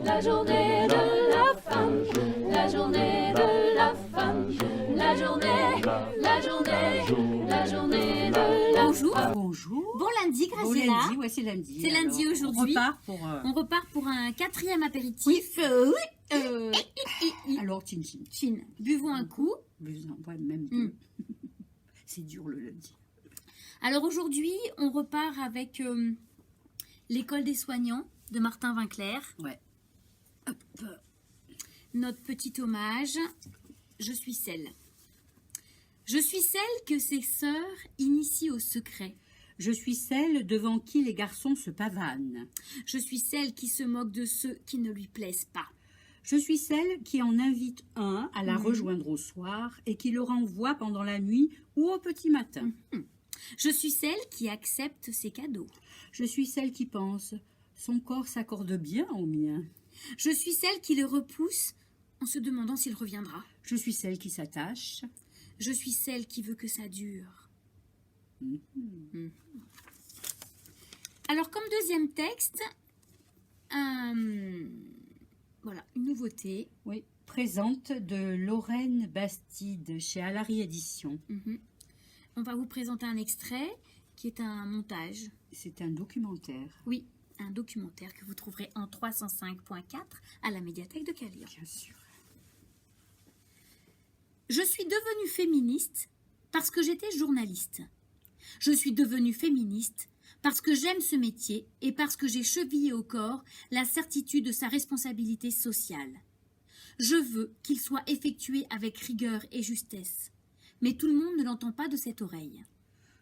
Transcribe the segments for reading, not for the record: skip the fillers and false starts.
la journée de la femme, la journée de la femme, la journée, la journée, la journée de la Bonjour. femme. Bonjour. Bon lundi, Bon Graciela. lundi, ouais, c'est lundi. C'est lundi Alors, aujourd'hui. On repart pour... On repart pour un quatrième apéritif. Alors, chin. Chin. Buvons un coup. Ouais, même deux. C'est dur le lundi. Alors aujourd'hui, on repart avec l'école des soignants de Martin Winkler. Ouais. Hop. Notre petit hommage. Je suis celle. Je suis celle que ses sœurs initient au secret. Je suis celle devant qui les garçons se pavanent. Je suis celle qui se moque de ceux qui ne lui plaisent pas. Je suis celle qui en invite un à la rejoindre au soir et qui le renvoie pendant la nuit ou au petit matin. Je suis celle qui accepte ses cadeaux. Je suis celle qui pense « son corps s'accorde bien au mien ». Je suis celle qui le repousse en se demandant s'il reviendra. Je suis celle qui s'attache. Je suis celle qui veut que ça dure. Alors, comme deuxième texte, voilà, une nouveauté. Oui, présente de Lorraine Bastide chez Alary Éditions. On va vous présenter un extrait qui est un montage. C'est un documentaire. Oui, un documentaire que vous trouverez en 305.4 à la médiathèque de Callire. Bien sûr. Je suis devenue féministe parce que j'étais journaliste. Je suis devenue féministe parce que j'aime ce métier et parce que j'ai chevillé au corps la certitude de sa responsabilité sociale. Je veux qu'il soit effectué avec rigueur et justesse. Mais tout le monde ne l'entend pas de cette oreille.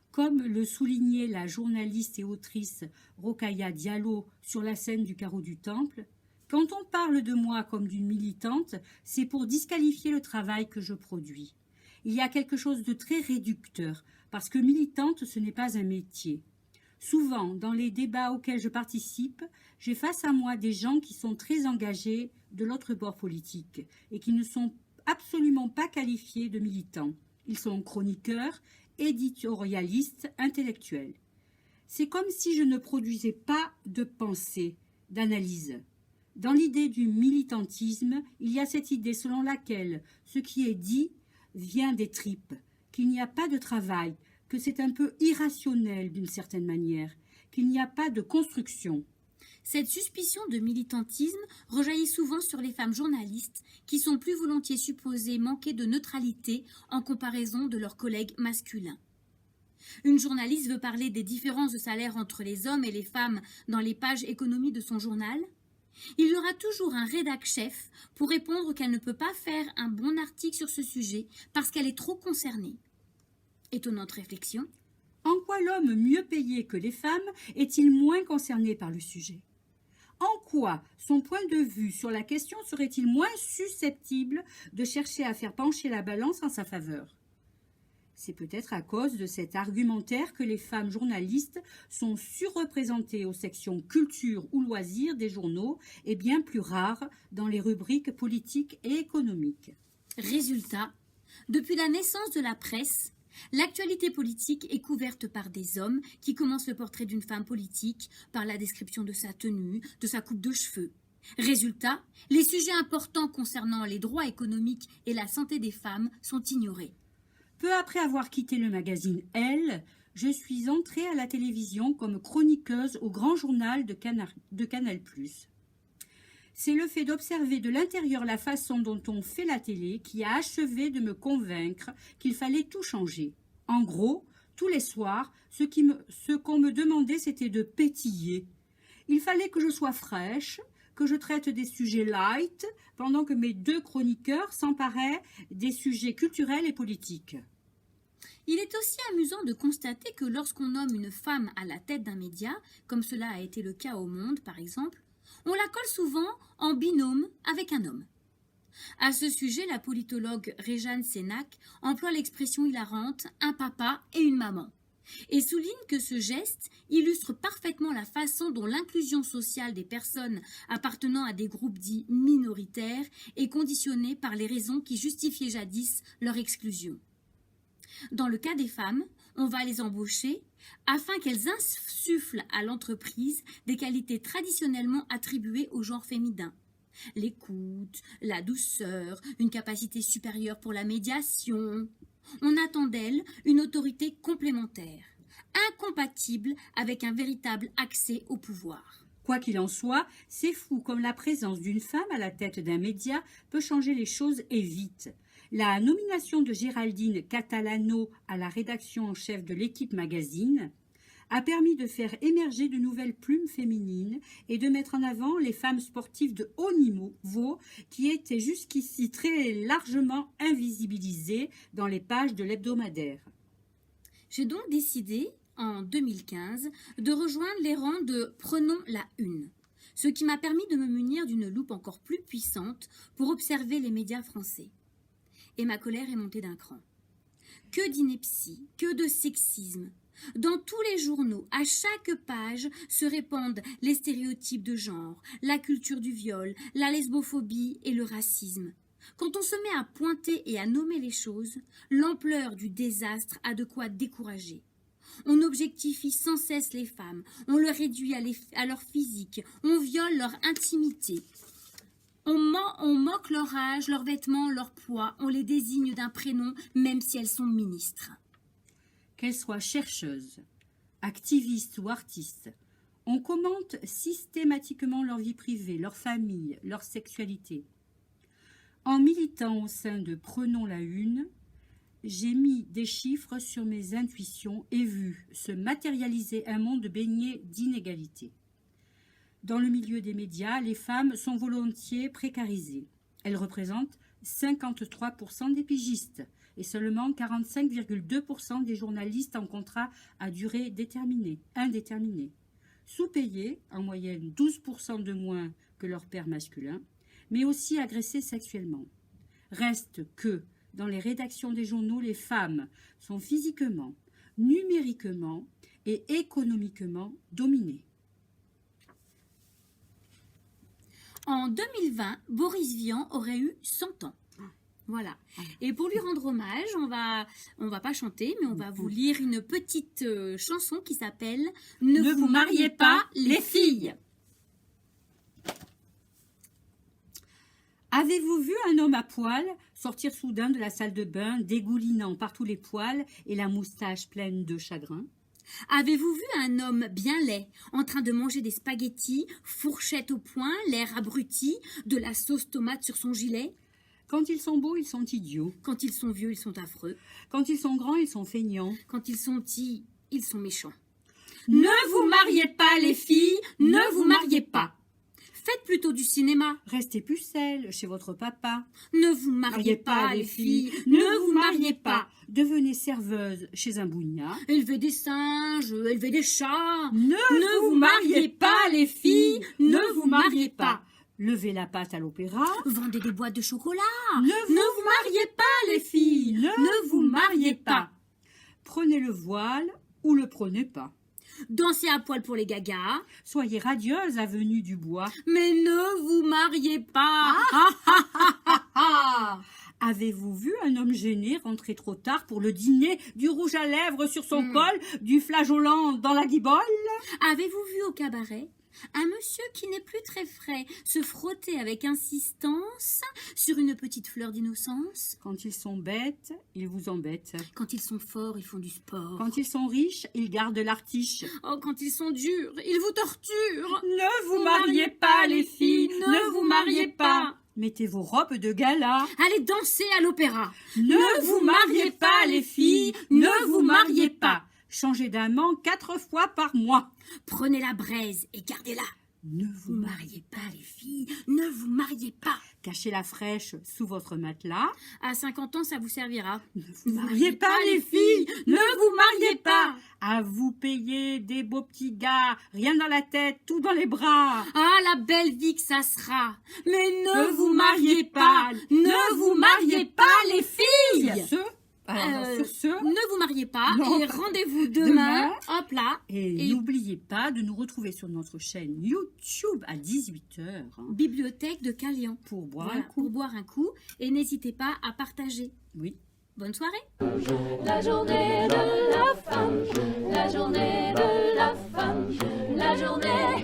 Comme le soulignait la journaliste et autrice Rokhaya Diallo sur la scène du carreau du Temple, quand on parle de moi comme d'une militante, c'est pour disqualifier le travail que je produis. Il y a quelque chose de très réducteur, parce que militante, ce n'est pas un métier. Souvent, dans les débats auxquels je participe, j'ai face à moi des gens qui sont très engagés de l'autre bord politique et qui ne sont absolument pas qualifiés de militants. Ils sont chroniqueurs, éditorialistes, intellectuels. C'est comme si je ne produisais pas de pensée, d'analyse. Dans l'idée du militantisme, il y a cette idée selon laquelle ce qui est dit vient des tripes, qu'il n'y a pas de travail, que c'est un peu irrationnel d'une certaine manière, qu'il n'y a pas de construction. Cette suspicion de militantisme rejaillit souvent sur les femmes journalistes qui sont plus volontiers supposées manquer de neutralité en comparaison de leurs collègues masculins. Une journaliste veut parler des différences de salaire entre les hommes et les femmes dans les pages économie de son journal. Il y aura toujours un rédac-chef pour répondre qu'elle ne peut pas faire un bon article sur ce sujet parce qu'elle est trop concernée. Étonnante réflexion. En quoi l'homme mieux payé que les femmes est-il moins concerné par le sujet? En quoi son point de vue sur la question serait-il moins susceptible de chercher à faire pencher la balance en sa faveur? C'est peut-être à cause de cet argumentaire que les femmes journalistes sont surreprésentées aux sections culture ou loisirs des journaux et bien plus rares dans les rubriques politiques et économiques. Résultat, depuis la naissance de la presse, l'actualité politique est couverte par des hommes qui commencent le portrait d'une femme politique par la description de sa tenue, de sa coupe de cheveux. Résultat, les sujets importants concernant les droits économiques et la santé des femmes sont ignorés. Peu après avoir quitté le magazine Elle, je suis entrée à la télévision comme chroniqueuse au grand journal de Canal+. C'est le fait d'observer de l'intérieur la façon dont on fait la télé qui a achevé de me convaincre qu'il fallait tout changer. En gros, tous les soirs, ce qu'on me demandait, c'était de pétiller. Il fallait que je sois fraîche, que je traite des sujets light, pendant que mes deux chroniqueurs s'emparaient des sujets culturels et politiques. Il est aussi amusant de constater que lorsqu'on nomme une femme à la tête d'un média, comme cela a été le cas au Monde par exemple, on la colle souvent en binôme avec un homme. À ce sujet, la politologue Réjeanne Sénac emploie l'expression hilarante « un papa et une maman » et souligne que ce geste illustre parfaitement la façon dont l'inclusion sociale des personnes appartenant à des groupes dits minoritaires est conditionnée par les raisons qui justifiaient jadis leur exclusion. Dans le cas des femmes, on va les embaucher afin qu'elles insufflent à l'entreprise des qualités traditionnellement attribuées au genre féminin. L'écoute, la douceur, une capacité supérieure pour la médiation. On attend d'elles une autorité complémentaire, incompatible avec un véritable accès au pouvoir. Quoi qu'il en soit, c'est fou comme la présence d'une femme à la tête d'un média peut changer les choses et vite. La nomination de Géraldine Catalano à la rédaction en chef de l'Équipe Magazine a permis de faire émerger de nouvelles plumes féminines et de mettre en avant les femmes sportives de haut niveau qui étaient jusqu'ici très largement invisibilisées dans les pages de l'hebdomadaire. J'ai donc décidé, en 2015, de rejoindre les rangs de Prenons la Une, ce qui m'a permis de me munir d'une loupe encore plus puissante pour observer les médias français. Et ma colère est montée d'un cran. Que d'ineptie, que de sexisme. Dans tous les journaux, à chaque page, se répandent les stéréotypes de genre, la culture du viol, la lesbophobie et le racisme. Quand on se met à pointer et à nommer les choses, l'ampleur du désastre a de quoi décourager. On objectifie sans cesse les femmes, on les réduit à leur physique, on viole leur intimité. On moque leur âge, leurs vêtements, leur poids, on les désigne d'un prénom même si elles sont ministres. Qu'elles soient chercheuses, activistes ou artistes, on commente systématiquement leur vie privée, leur famille, leur sexualité. En militant au sein de Prenons la Une, j'ai mis des chiffres sur mes intuitions et vu se matérialiser un monde baigné d'inégalités. Dans le milieu des médias, les femmes sont volontiers précarisées. Elles représentent 53% des pigistes et seulement 45,2% des journalistes en contrat à durée indéterminée. Sous-payées, en moyenne 12% de moins que leurs pairs masculins, mais aussi agressées sexuellement. Reste que, dans les rédactions des journaux, les femmes sont physiquement, numériquement et économiquement dominées. En 2020, Boris Vian aurait eu 100 ans. Voilà. Et pour lui rendre hommage, on va pas chanter, mais on va vous lire une petite chanson qui s'appelle « Ne vous mariez pas, les filles ». Avez-vous vu un homme à poil sortir soudain de la salle de bain, dégoulinant par tous les poils et la moustache pleine de chagrin? Avez-vous vu un homme bien laid, en train de manger des spaghettis, fourchette au poing, l'air abruti, de la sauce tomate sur son gilet? Quand ils sont beaux, ils sont idiots. Quand ils sont vieux, ils sont affreux. Quand ils sont grands, ils sont feignants. Quand ils sont petits, ils sont méchants. Ne vous mariez pas, les filles, ne vous mariez pas. Faites plutôt du cinéma. Restez pucelles chez votre papa. Ne vous mariez pas, les filles. Ne vous mariez pas. Devenez serveuse chez un bougnat. Élevez des singes, élevez des chats. Ne vous mariez pas, les filles. Ne vous mariez pas. Levez la pâte à l'opéra. Vendez des boîtes de chocolat. Ne vous mariez pas, les filles. Ne vous mariez pas. Prenez le voile ou le prenez pas. Dansez à poil pour les gagas. Soyez radieuse, avenue du Bois. Mais ne vous mariez pas. Avez-vous vu un homme gêné rentrer trop tard pour le dîner, du rouge à lèvres sur son col, du flageolant dans la guibole? Avez-vous vu au cabaret un monsieur qui n'est plus très frais se frotter avec insistance sur une petite fleur d'innocence? Quand ils sont bêtes, ils vous embêtent. Quand ils sont forts, ils font du sport. Quand ils sont riches, ils gardent l'artiche. Oh, quand ils sont durs, ils vous torturent. Ne vous mariez pas, les filles. Ne vous mariez pas. Mettez vos robes de gala. Allez danser à l'opéra. Ne vous mariez pas, les filles. Ne vous mariez pas. Changez d'amant 4 fois par mois. Prenez la braise et gardez-la. Ne vous mariez pas, les filles. Ne vous mariez pas. Cachez la fraîche sous votre matelas. À 50 ans, ça vous servira. Ne vous mariez pas, les filles. Ne vous mariez pas. À vous payer des beaux petits gars. Rien dans la tête, tout dans les bras. Ah, la belle vie que ça sera. Mais ne vous mariez mariez pas. Ne vous mariez pas, les filles. Sur ce, Ne vous mariez pas. Non. Et rendez-vous demain. Hop là. Et n'oubliez pas de nous retrouver sur notre chaîne YouTube à 18h. Bibliothèque de Calian. Pour boire Voilà, un coup. pour boire un coup. Et n'hésitez pas à partager. Oui. Bonne soirée. La journée de la femme, la journée de la femme, la journée,